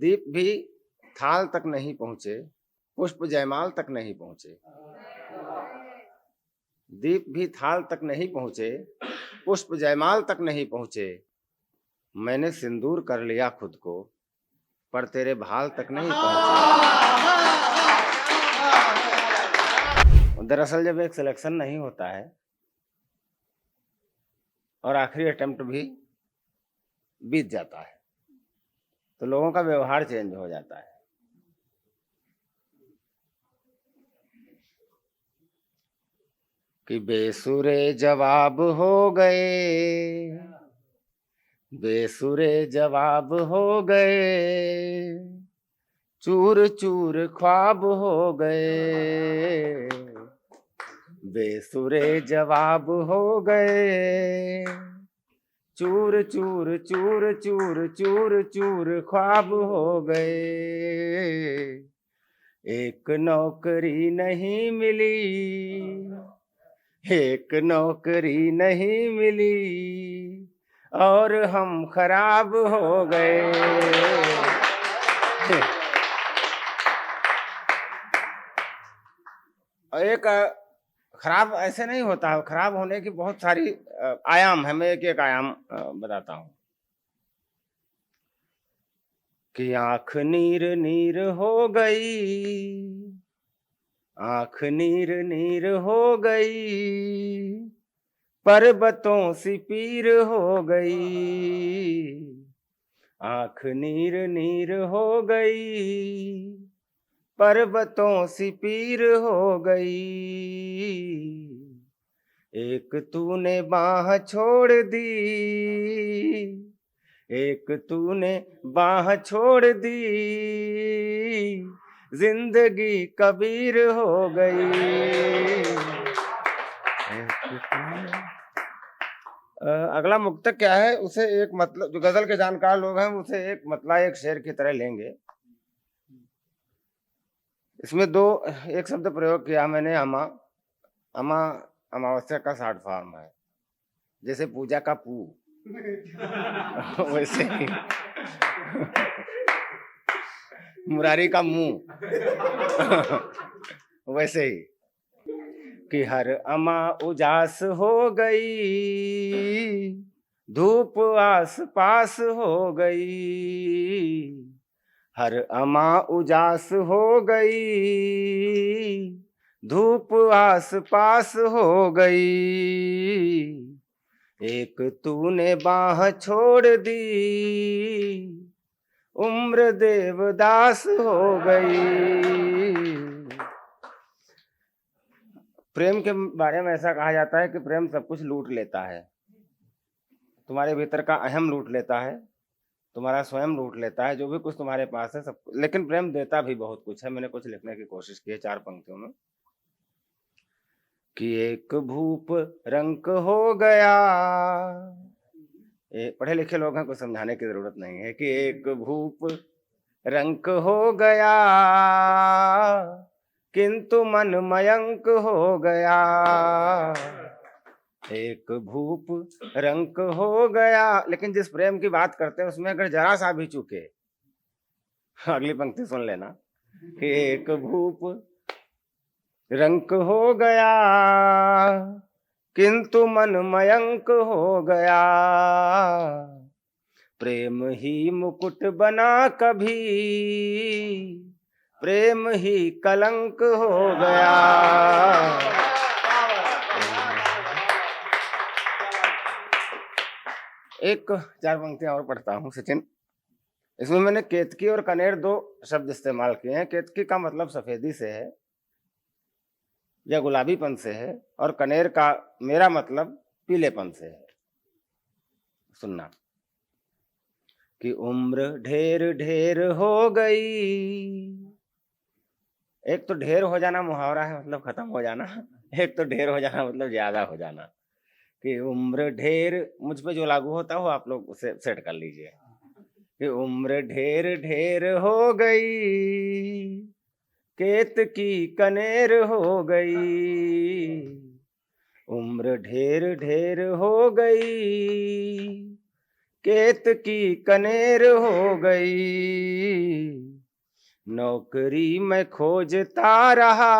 दीप भी थाल तक नहीं पहुंचे, पुष्प जयमाल तक नहीं पहुंचे। दीप भी थाल तक नहीं पहुंचे, पुष्प जयमाल तक नहीं पहुंचे। मैंने सिंदूर कर लिया खुद को, पर तेरे भाल तक नहीं पहुंचे। दरअसल जब एक सिलेक्शन नहीं होता है और आखिरी अटेम्प्ट भी बीत जाता है तो लोगों का व्यवहार चेंज हो जाता है। कि बेसुरे जवाब हो गए, बेसुरे जवाब हो गए, चूर चूर ख्वाब हो गए। बेसुरे जवाब हो गए, चूर चूर चूर चूर चूर चूर ख्वाब हो गए। एक नौकरी नहीं मिली, एक नौकरी नहीं मिली, और हम खराब हो गए। एक खराब ऐसे नहीं होता, खराब होने की बहुत सारी आयाम है। मैं एक एक आयाम बताता हूं। कि आंख नीर नीर हो गई, आंख नीर नीर हो गई, पर्वतों सी पीर हो गई। आंख नीर नीर हो गई, पर्वतों सी पीर हो गई। एक तूने बाह छोड़ दी, एक तूने बाह छोड़ दी, जिंदगी कबीर हो गई। अगला मुक्तक क्या है, उसे एक मतलब, जो गजल के जानकार लोग हैं उसे एक मतलब एक शेर की तरह लेंगे। इसमें एक शब्द प्रयोग किया मैंने, अमा। अमा अमावस्या का शॉर्ट फॉर्म है, जैसे पूजा का पू वैसे ही मुरारी का मुंह वैसे ही। कि हर अमा उजास हो गई, धूप आस पास हो गई। हर अमा उजास हो गई, धूप आस पास हो गई। एक तूने बाह छोड़ दी, उम्र देवदास हो गई। प्रेम के बारे में ऐसा कहा जाता है कि प्रेम सब कुछ लूट लेता है। तुम्हारे भीतर का अहम लूट लेता है, तुम्हारा स्वयं लूट लेता है, जो भी कुछ तुम्हारे पास है सब। लेकिन प्रेम देता भी बहुत कुछ है। मैंने कुछ लिखने की कोशिश की है 4 पंक्तियों में। कि एक भूप रंक हो गया, पढ़े लिखे लोग हैं, कुछ समझाने की जरूरत नहीं है। कि एक भूप रंक हो गया, किंतु मन मयंक हो गया। एक भूप रंक हो गया, लेकिन जिस प्रेम की बात करते हैं उसमें अगर जरा सा भी चूके, अगली पंक्ति सुन लेना। कि एक भूप रंक हो गया, किंतु मन मयंक हो गया। प्रेम ही मुकुट बना कभी, प्रेम ही कलंक हो गया। एक 4 पंक्तियां और पढ़ता हूं सचिन। इसमें मैंने केतकी और कनेर 2 शब्द इस्तेमाल किए हैं। केतकी का मतलब सफेदी से है या गुलाबीपन से है, और कनेर का मेरा मतलब पीलेपन से है। सुनना। कि उम्र ढेर ढेर हो गई। एक तो ढेर हो जाना मुहावरा है, मतलब खत्म हो जाना। एक तो ढेर हो जाना मतलब ज्यादा हो जाना। कि उम्र ढेर, मुझ पे जो लागू होता हो आप लोग उसे सेट कर लीजिए। कि उम्र ढेर ढेर हो गई, केतकी कनेर हो गई। उम्र ढेर ढेर हो गई, केतकी कनेर हो गई। नौकरी मैं खोजता रहा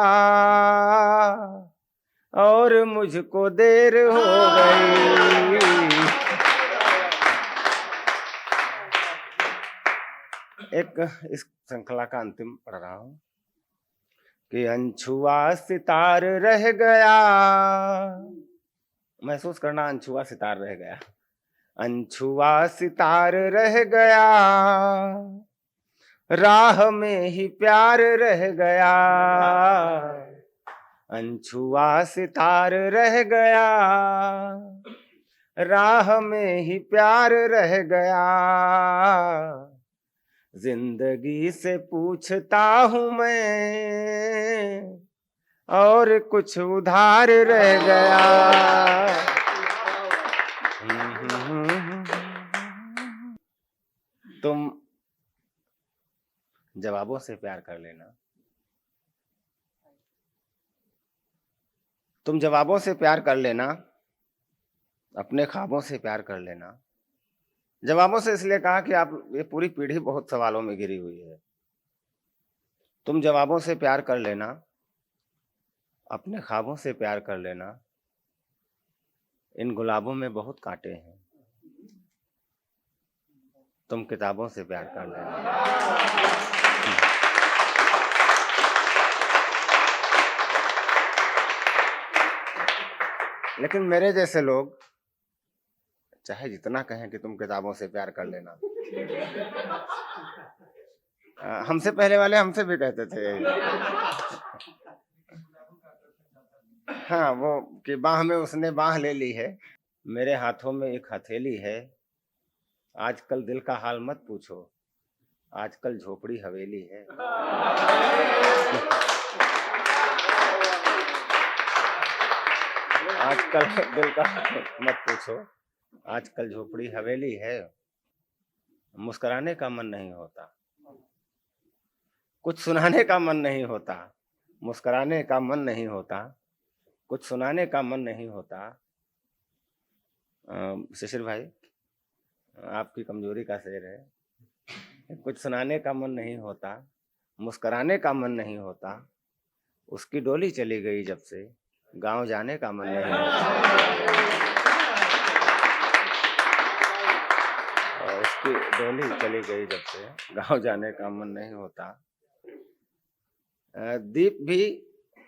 और मुझको देर हो गई। एक इस श्रृंखला का अंतिम पढ़ रहा हूं कि अनछुआ सितार रह गया। महसूस करना, अनछुआ सितार रह गया। अनछुआ सितार रह गया, राह में ही प्यार रह गया। अनछुआ सितार रह गया, राह में ही प्यार रह गया। जिंदगी से पूछता हूँ मैं और कुछ उधार रह गया। तुम जवाबों से प्यार कर लेना, तुम जवाबों से प्यार कर लेना, अपने ख्वाबों से प्यार कर लेना। जवाबों से इसलिए कहा कि आप, ये पूरी पीढ़ी बहुत सवालों में घिरी हुई है। तुम जवाबों से प्यार कर लेना, अपने ख्वाबों से प्यार कर लेना। इन गुलाबों में बहुत कांटे हैं, तुम किताबों से प्यार कर लेना। लेकिन मेरे जैसे लोग चाहे जितना कहें कि तुम किताबों से प्यार कर लेना, हमसे पहले वाले हमसे भी कहते थे। हाँ, वो कि बाह में उसने बाह ले ली है, मेरे हाथों में एक हथेली है। आजकल दिल का हाल मत पूछो, आजकल झोपड़ी हवेली है। आजकल दिल का मत पूछो, आजकल झोपड़ी हवेली है। मुस्कुराने का मन नहीं होता, कुछ सुनाने का मन नहीं होता। मुस्कुराने का मन नहीं होता, कुछ सुनाने का मन नहीं होता। शिशिर भाई, आपकी कमजोरी का शेर है। कुछ सुनाने का मन नहीं होता, मुस्कुराने का मन नहीं होता। उसकी डोली चली गई जब से, गांव जाने का मन नहीं होता। उसकी डोली चली गई जब से, गांव जाने का मन नहीं होता। दीप भी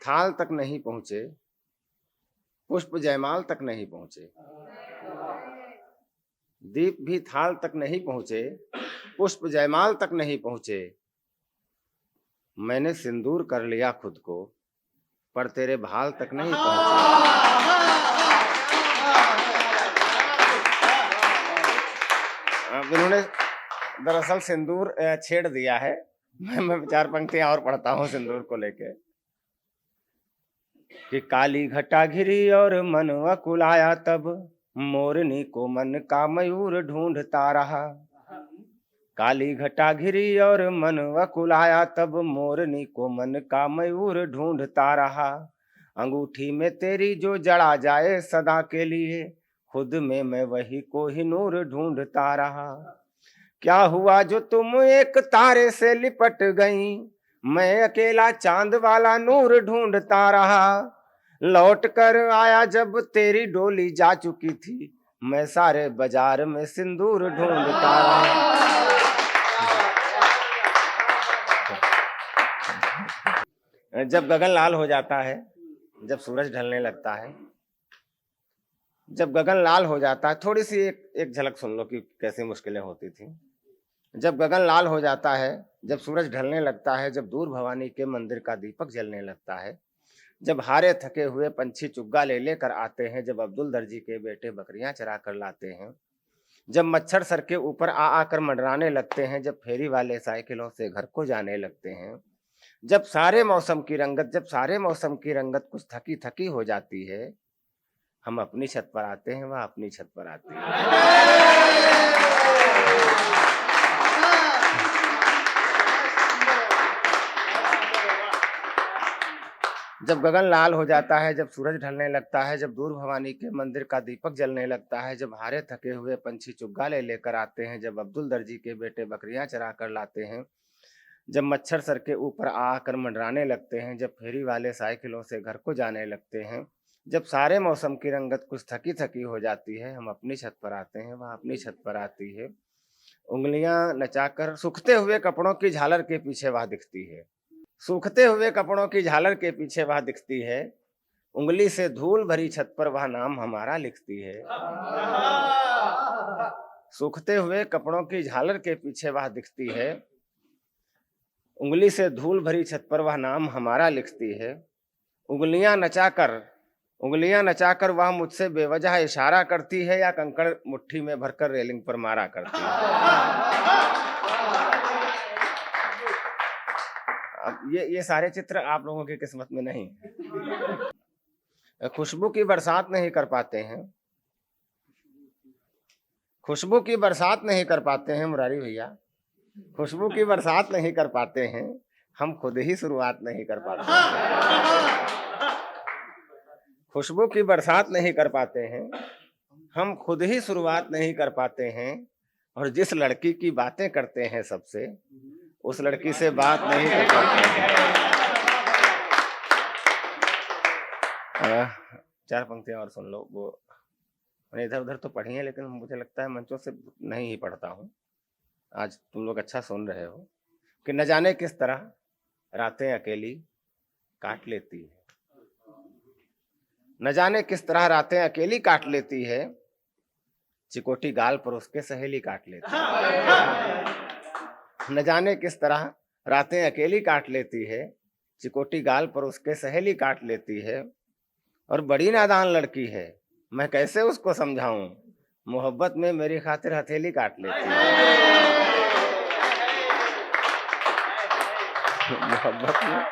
थाल तक नहीं पहुंचे, पुष्प जयमाल तक नहीं पहुंचे। दीप भी थाल तक नहीं पहुंचे, पुष्प जयमाल तक नहीं पहुंचे। मैंने सिंदूर कर लिया खुद को, पर तेरे भाल तक नहीं पहुंचे। इन्होंने दरअसल सिंदूर छेड़ दिया है। मैं 4 पंक्तियां और पढ़ता हूं सिंदूर को लेके कि काली घटा घिरी और मन अकुलाया, तब मोरनी को मन का मयूर ढूंढता रहा। काली घटा घिरी और मन अकुलाया, तब मोरनी को मन का मयूर ढूंढता रहा। अंगूठी में तेरी जो जड़ा जाए सदा के लिए, खुद में मैं वही कोहिनूर ढूंढता रहा। क्या हुआ जो तुम एक तारे से लिपट गई, मैं अकेला चांद वाला नूर ढूंढता रहा। लौट कर आया जब तेरी डोली जा चुकी थी, मैं सारे बाजार में सिंदूर ढूंढता रहा। जब गगन लाल हो जाता है, जब सूरज ढलने लगता है, जब गगन लाल हो जाता है, थोड़ी सी एक झलक सुन लो कि कैसी मुश्किलें होती थी। जब गगन लाल हो जाता है, जब सूरज ढलने लगता है, जब दूर भवानी के मंदिर का दीपक जलने लगता है, जब हारे थके हुए पंछी चुग्गा ले लेकर आते हैं, जब अब्दुल दर्जी के बेटे बकरियां चरा कर लाते हैं, जब मच्छर सर के ऊपर आ आकर मंडराने लगते हैं, जब फेरी वाले साइकिलों से घर को जाने लगते हैं, जब सारे मौसम की रंगत, जब सारे मौसम की रंगत कुछ थकी थकी हो जाती है, हम अपनी छत पर आते हैं, वह अपनी छत पर आती है। जब गगन लाल हो जाता है, जब सूरज ढलने लगता है, जब दूर भवानी के मंदिर का दीपक जलने लगता है, जब हारे थके हुए पंछी चुग्गा ले लेकर आते हैं, जब अब्दुल दर्जी के बेटे बकरियां चरा कर लाते हैं, जब मच्छर सर के ऊपर आकर मंडराने लगते हैं, जब फेरी वाले साइकिलों से घर को जाने लगते हैं, जब सारे मौसम की रंगत कुछ थकी थकी हो जाती है, हम अपनी छत पर आते हैं, वह अपनी छत पर आती है। उंगलियां नचाकर सूखते हुए कपड़ों की झालर के पीछे वह दिखती है। सूखते हुए कपड़ों की झालर के पीछे वह दिखती है। उंगली से धूल भरी छत पर वह नाम हमारा लिखती है। सूखते हुए कपड़ों की झालर के पीछे वह दिखती है। उंगली से धूल भरी छत पर वह नाम हमारा लिखती है। उंगलियां नचाकर वह मुझसे बेवजह इशारा करती है या कंकड़ मुट्ठी में भरकर रेलिंग पर मारा करती है। अब ये सारे चित्र आप लोगों की किस्मत में नहीं। खुशबू की बरसात नहीं कर पाते हैं, खुशबू की बरसात नहीं कर पाते हैं मुरारी भैया, खुशबू की बरसात नहीं कर पाते हैं, हम खुद ही शुरुआत नहीं कर पाते हैं। खुशबू की बरसात नहीं कर पाते हैं, हम खुद ही शुरुआत नहीं कर पाते हैं, और जिस लड़की की बातें करते हैं सबसे, उस लड़की से बात नहीं कर पाते हैं। चार पंक्तियां और सुन लो। वो मैंने इधर उधर तो पढ़ी है, लेकिन मुझे लगता है मंचों से नहीं ही पढ़ता हूँ। आज तुम लोग अच्छा सुन रहे हो कि न जाने किस तरह रातें अकेली काट लेती है, न जाने किस तरह रातें अकेली काट लेती है, चिकोटी गाल पर उसके सहेली काट लेती है। न जाने किस तरह रातें अकेली काट लेती है, चिकोटी गाल पर उसके सहेली काट लेती है, और बड़ी नादान लड़की है, मैं कैसे उसको समझाऊं, मोहब्बत में मेरी खातिर हथेली काट लेती है। मोहब्बत में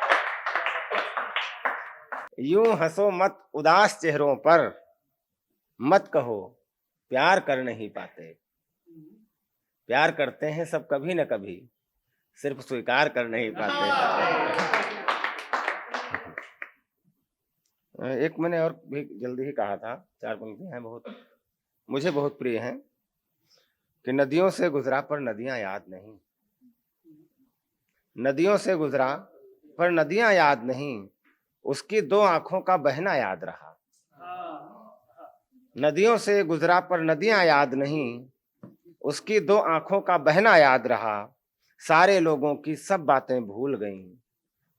यूं हंसो मत उदास चेहरों पर, मत कहो प्यार कर नहीं पाते, प्यार करते हैं सब कभी न कभी, सिर्फ स्वीकार कर नहीं पाते। एक मैंने और भी जल्दी ही कहा था, चार पंक्तियां हैं, बहुत मुझे बहुत प्रिय हैं कि नदियों से गुजरा पर नदियां याद नहीं, नदियों से गुजरा पर नदियां याद नहीं, उसकी दो आंखों का बहना याद रहा। नदियों से गुजरा पर नदियां याद नहीं, उसकी दो आंखों का बहना याद रहा, सारे लोगों की सब बातें भूल गईं,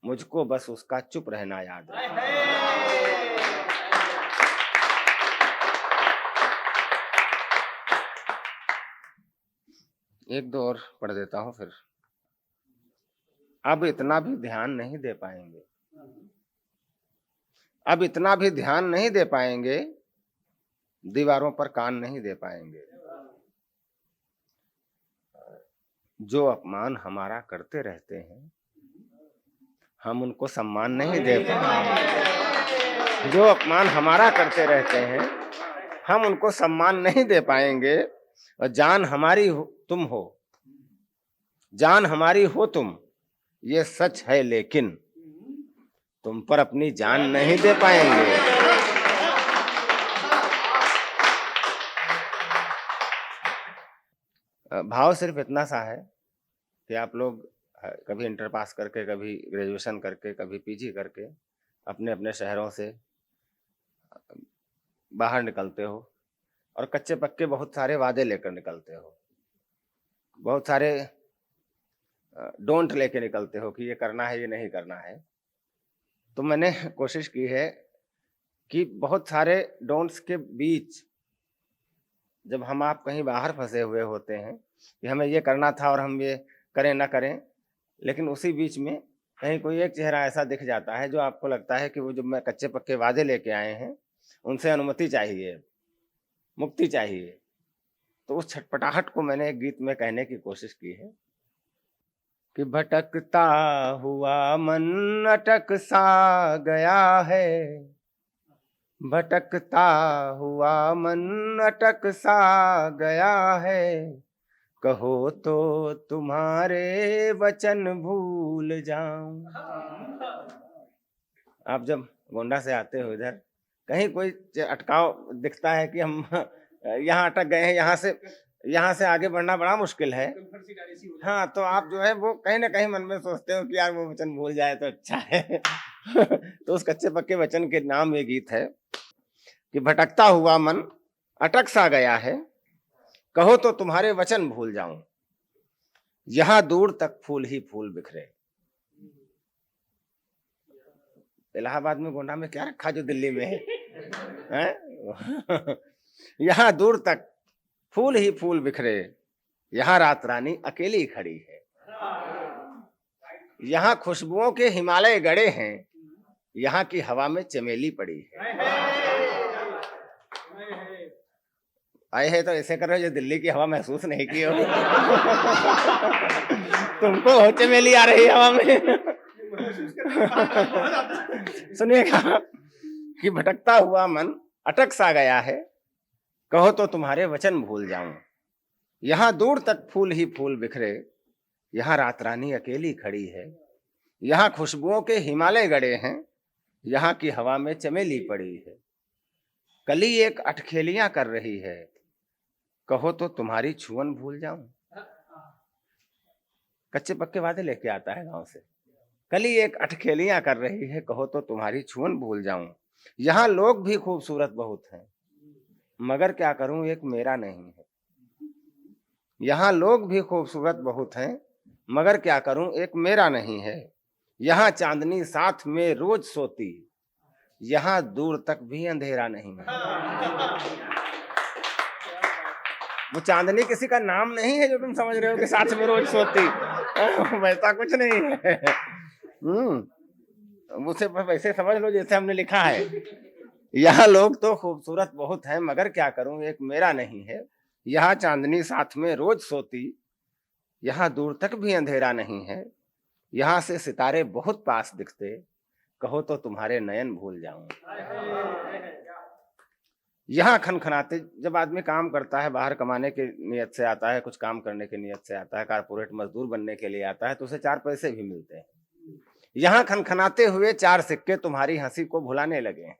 मुझको बस उसका चुप रहना याद रहा। एक दो और पढ़ देता हूं फिर। अब इतना भी ध्यान नहीं दे पाएंगे, अब इतना भी ध्यान नहीं दे पाएंगे, दीवारों पर कान नहीं दे पाएंगे, जो अपमान हमारा करते रहते हैं, हम उनको सम्मान नहीं दे पाएंगे। जो अपमान हमारा करते रहते हैं, हम उनको सम्मान नहीं दे पाएंगे, और जान हमारी तुम हो, जान हमारी हो तुम, ये सच है, लेकिन तुम पर अपनी जान नहीं दे पाएंगे। भाव सिर्फ इतना सा है कि आप लोग कभी इंटर पास करके, कभी ग्रेजुएशन करके, कभी पीजी करके अपने अपने शहरों से बाहर निकलते हो, और कच्चे पक्के बहुत सारे वादे लेकर निकलते हो, बहुत सारे डोंट लेके निकलते हो कि ये करना है, ये नहीं करना है। तो मैंने कोशिश की है कि बहुत सारे डोंट्स के बीच जब हम आप कहीं बाहर फंसे हुए होते हैं कि हमें ये करना था और हम ये करें ना करें, लेकिन उसी बीच में कहीं कोई एक चेहरा ऐसा दिख जाता है जो आपको लगता है कि वो जो मैं कच्चे पक्के वादे लेके आए हैं, उनसे अनुमति चाहिए, मुक्ति चाहिए। तो उस छटपटाहट को मैंने एक गीत में कहने की कोशिश की है कि भटकता हुआ मन अटक सा गया है, भटकता हुआ मन अटक सा गया है, कहो तो तुम्हारे वचन भूल जाऊं। आप जब गोंडा से आते हो इधर, कहीं कोई अटकाव दिखता है कि हम यहाँ अटक गए हैं, यहाँ से यहाँ से आगे बढ़ना बड़ा मुश्किल है। हाँ, तो आप जो है वो कहीं ना कहीं मन में सोचते हो कि यार वो वचन भूल जाए तो अच्छा है। तो उस कच्चे पक्के वचन के नाम ये गीत है कि भटकता हुआ मन अटक सा गया है, कहो तो तुम्हारे वचन भूल जाऊं, यहाँ दूर तक फूल ही फूल बिखरे। इलाहाबाद में गोंडा में क्या रखा जो दिल्ली में है? यहाँ दूर तक फूल ही फूल बिखरे, यहाँ रात रानी अकेली खड़ी है। यहाँ खुशबुओं के हिमालय गड़े हैं, यहाँ की हवा में चमेली पड़ी है। आए हैं तो ऐसे कर रहे हो जो दिल्ली की हवा महसूस नहीं की हो। तुमको हो चमेली आ रही हवा में। सुनिएगा कि भटकता हुआ मन अटक सा गया है, कहो तो तुम्हारे वचन भूल जाऊं, यहाँ दूर तक फूल ही फूल बिखरे, यहाँ रात रानी अकेली खड़ी है। यहाँ खुशबुओं के हिमालय गड़े हैं, यहाँ की हवा में चमेली पड़ी है। कली एक अटखेलियां कर रही है, कहो तो तुम्हारी छुअन भूल जाऊं। कच्चे पक्के वादे लेके आता है गांव से। कली एक अटखेलियां कर रही है, कहो तो तुम्हारी छुअन भूल जाऊं। यहाँ लोग भी खूबसूरत बहुत हैं, मगर क्या करूं एक मेरा नहीं है। यहाँ लोग भी खूबसूरत बहुत हैं, मगर क्या करूं एक मेरा नहीं है। यहाँ चांदनी साथ में रोज सोती, यहाँ दूर तक भी अंधेरा नहीं है। वो चांदनी किसी का नाम नहीं है जो तुम समझ रहे हो कि साथ में रोज सोती। वैसा कुछ नहीं है। उसे वैसे समझ लो जैसे हमने लिखा है। यहाँ लोग तो खूबसूरत बहुत हैं, मगर क्या करूं एक मेरा नहीं है। यहाँ चांदनी साथ में रोज सोती, यहाँ दूर तक भी अंधेरा नहीं है। यहाँ से सितारे बहुत पास दिखते, कहो तो तुम्हारे नयन भूल जाऊं। यहाँ खनखनाते, जब आदमी काम करता है, बाहर कमाने के नियत से आता है, कुछ काम करने की नियत से आता है, कारपोरेट मजदूर बनने के लिए आता है, तो उसे 4 पैसे भी मिलते हैं। यहाँ खनखनाते हुए 4 सिक्के तुम्हारी हंसी को भुलाने लगे हैं।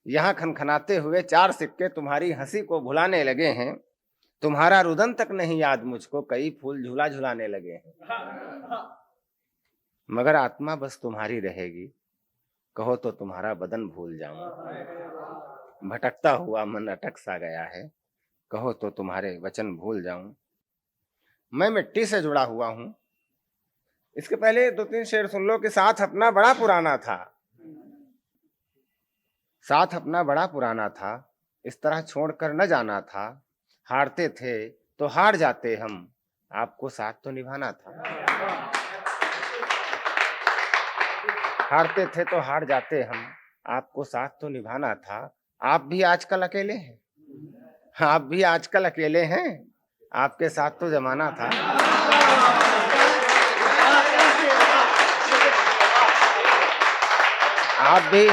यहाँ खनखनाते हुए 4 सिक्के तुम्हारी हंसी को भुलाने लगे हैं। तुम्हारा रुदन तक नहीं याद मुझको, कई फूल झूला झुलाने लगे हैं। मगर आत्मा बस तुम्हारी रहेगी, कहो तो तुम्हारा बदन भूल जाऊं। भटकता हुआ मन अटक सा गया है, कहो तो तुम्हारे वचन भूल जाऊं। मैं मिट्टी से जुड़ा हुआ हूं। इसके पहले 2-3 शेर सुन लो कि साथ अपना बड़ा पुराना था। साथ अपना बड़ा पुराना था, इस तरह छोड़कर न जाना था। हारते थे तो हार जाते हम, आपको साथ तो निभाना था। हारते थे तो हार जाते हम, आपको साथ तो निभाना था। आप भी आजकल अकेले हैं, आप भी आजकल अकेले हैं, आपके साथ तो जमाना था। आप भी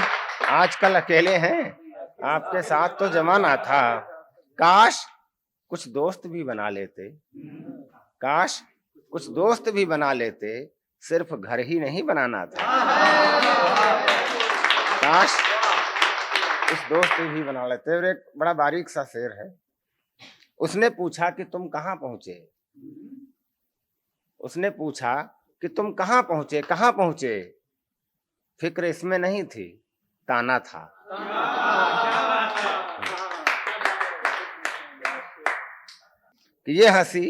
आजकल अकेले हैं, आपके साथ तो जमाना था। काश कुछ दोस्त भी बना लेते, काश कुछ दोस्त भी बना लेते, सिर्फ घर ही नहीं बनाना था। काश कुछ दोस्त भी बना लेते। और एक बड़ा बारीक सा शेर है। उसने पूछा कि तुम कहाँ पहुंचे, उसने पूछा कि तुम कहाँ पहुंचे, कहाँ पहुंचे। फिक्र इसमें नहीं थी, ताना था। कि ये हंसी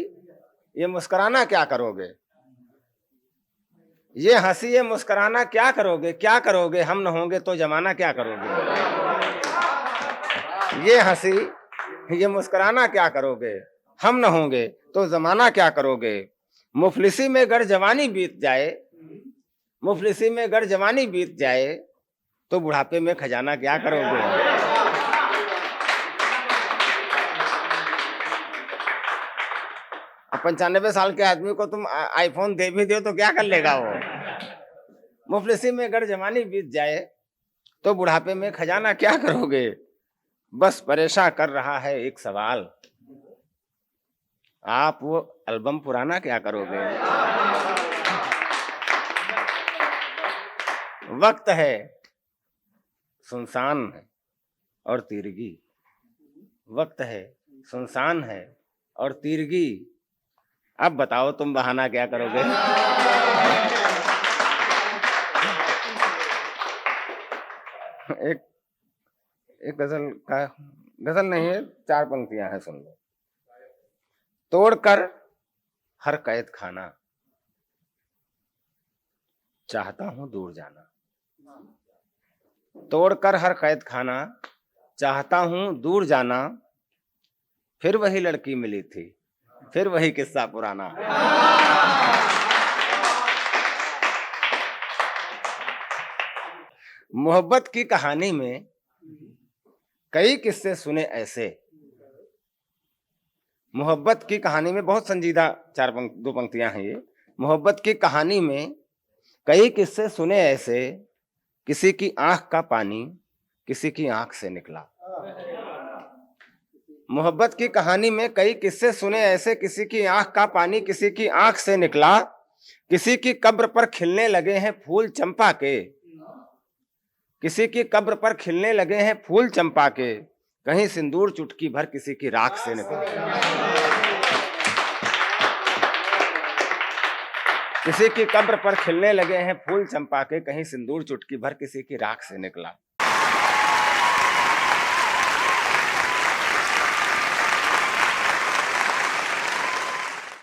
ये मुस्कुराना क्या करोगे, ये हंसी ये मुस्कुराना क्या करोगे, क्या करोगे, हम न होंगे तो जमाना क्या करोगे। ये हंसी ये मुस्कुराना क्या करोगे, हम न होंगे तो जमाना क्या करोगे। मुफलिसी में गर जवानी बीत जाए, मुफलिसी में गर जवानी बीत जाए, तो बुढ़ापे में खजाना क्या करोगे। अब 95 साल के आदमी को तुम आईफोन दे भी दो तो क्या कर लेगा वो। मुफलिसी में अगर जवानी बीत जाए तो बुढ़ापे में खजाना क्या करोगे। बस परेशान कर रहा है एक सवाल, आप वो एल्बम पुराना क्या करोगे। वक्त है सुनसान है और तीरगी, वक्त है सुनसान है और तीरगी। अब बताओ तुम बहाना क्या करोगे? एक एक गजल नहीं है, 4 पंक्तियां हैं, सुन लो। तोड़कर हर कैद खाना, चाहता हूं दूर जाना। तोड़कर हर कैद खाना, चाहता हूं दूर जाना। फिर वही लड़की मिली थी, फिर वही किस्सा पुराना। मोहब्बत की कहानी में कई किस्से सुने ऐसे। मोहब्बत की कहानी में बहुत संजीदा 2 पंक्तियां हैं ये। मोहब्बत की कहानी में कई किस्से सुने ऐसे, किसी की आंख का पानी किसी की आंख से निकला। मोहब्बत की कहानी में कई किस्से सुने ऐसे, किसी की आंख का पानी किसी की आंख से निकला। किसी की कब्र पर खिलने लगे हैं फूल चंपा के, किसी की कब्र पर खिलने लगे हैं फूल चंपा के, कहीं सिंदूर चुटकी भर किसी की राख से निकला। किसी की कब्र पर खिलने लगे हैं फूल चंपा के, कहीं सिंदूर चुटकी भर किसी की राख से निकला।